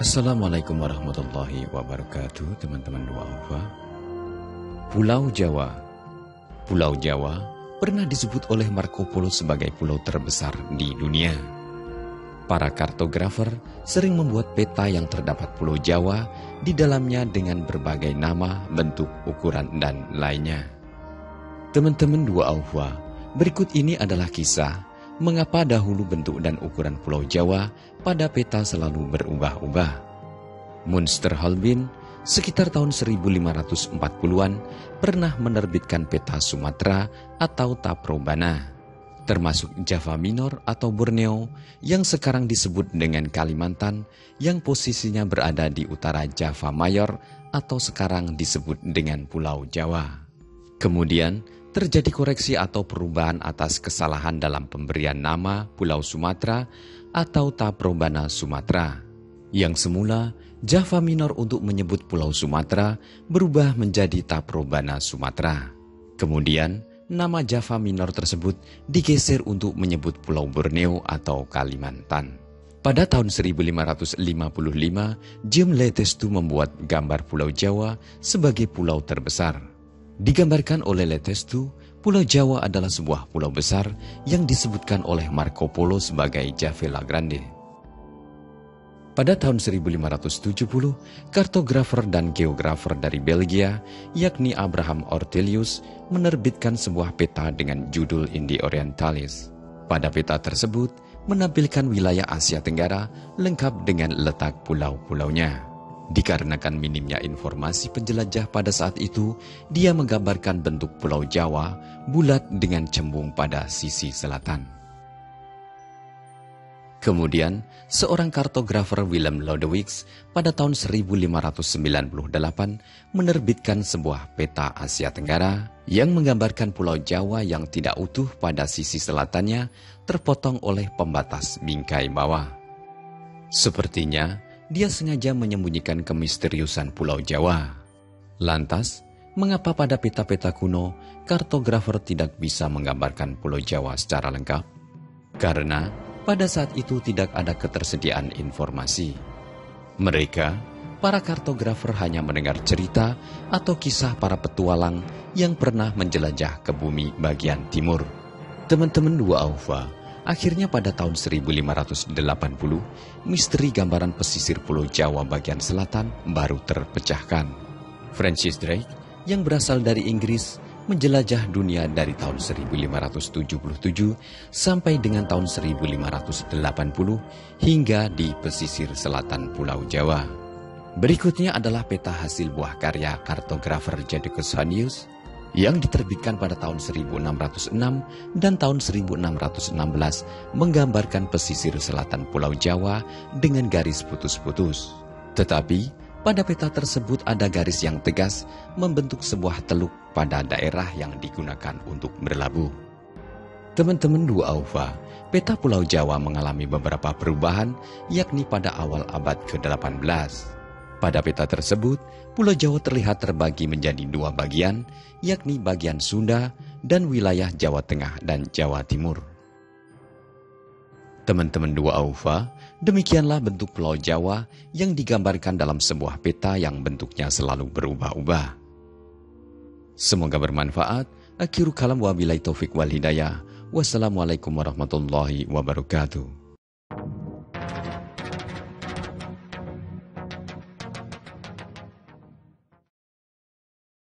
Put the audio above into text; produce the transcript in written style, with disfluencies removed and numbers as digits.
Assalamualaikum warahmatullahi wabarakatuh, teman-teman Dua Alfa. Pulau Jawa. Pulau Jawa pernah disebut oleh Marco Polo sebagai pulau terbesar di dunia. Para kartografer sering membuat peta yang terdapat Pulau Jawa di dalamnya dengan berbagai nama, bentuk, ukuran, dan lainnya. Teman-teman Dua Alfa, berikut ini adalah kisah mengapa dahulu bentuk dan ukuran Pulau Jawa pada peta selalu berubah-ubah. Munster Holbein sekitar tahun 1540-an pernah menerbitkan peta Sumatera atau Taprobana, termasuk Java Minor atau Borneo yang sekarang disebut dengan Kalimantan, yang posisinya berada di utara Java Mayor atau sekarang disebut dengan Pulau Jawa. Kemudian terjadi koreksi atau perubahan atas kesalahan dalam pemberian nama Pulau Sumatera atau Taprobana Sumatera. Yang semula Java Minor untuk menyebut Pulau Sumatera berubah menjadi Taprobana Sumatera. Kemudian nama Java Minor tersebut digeser untuk menyebut Pulau Borneo atau Kalimantan. Pada tahun 1555, Jean Letestu membuat gambar Pulau Jawa sebagai pulau terbesar. Digambarkan oleh Letestu, Pulau Jawa adalah sebuah pulau besar yang disebutkan oleh Marco Polo sebagai Javela Grande. Pada tahun 1570, kartografer dan geografer dari Belgia, yakni Abraham Ortelius, menerbitkan sebuah peta dengan judul Indi Orientalis. Pada peta tersebut, menampilkan wilayah Asia Tenggara lengkap dengan letak pulau-pulaunya. Dikarenakan minimnya informasi penjelajah pada saat itu, dia menggambarkan bentuk Pulau Jawa bulat dengan cembung pada sisi selatan. Kemudian, seorang kartografer Willem Lodewijks pada tahun 1598 menerbitkan sebuah peta Asia Tenggara yang menggambarkan Pulau Jawa yang tidak utuh pada sisi selatannya terpotong oleh pembatas bingkai bawah. Sepertinya dia sengaja menyembunyikan kemisteriusan Pulau Jawa. Lantas, mengapa pada peta-peta kuno, kartografer tidak bisa menggambarkan Pulau Jawa secara lengkap? Karena pada saat itu tidak ada ketersediaan informasi. Mereka, para kartografer hanya mendengar cerita atau kisah para petualang yang pernah menjelajah ke bumi bagian timur. Teman-teman Dua Alfa, akhirnya pada tahun 1580, misteri gambaran pesisir Pulau Jawa bagian selatan baru terpecahkan. Francis Drake, yang berasal dari Inggris, menjelajah dunia dari tahun 1577 sampai dengan tahun 1580 hingga di pesisir selatan Pulau Jawa. Berikutnya adalah peta hasil buah karya kartografer Jadocus Honnius yang diterbitkan pada tahun 1606 dan tahun 1616 menggambarkan pesisir selatan Pulau Jawa dengan garis putus-putus. Tetapi pada peta tersebut ada garis yang tegas membentuk sebuah teluk pada daerah yang digunakan untuk berlabuh. Teman-teman Dua Alfa, peta Pulau Jawa mengalami beberapa perubahan, yakni pada awal abad ke-18. Pada peta tersebut, Pulau Jawa terlihat terbagi menjadi dua bagian, yakni bagian Sunda dan wilayah Jawa Tengah dan Jawa Timur. Teman-teman Dua Alfa, demikianlah bentuk Pulau Jawa yang digambarkan dalam sebuah peta yang bentuknya selalu berubah-ubah. Semoga bermanfaat. Akhiru kalam wabillahi taufik wal hidayah. Wassalamualaikum warahmatullahi wabarakatuh.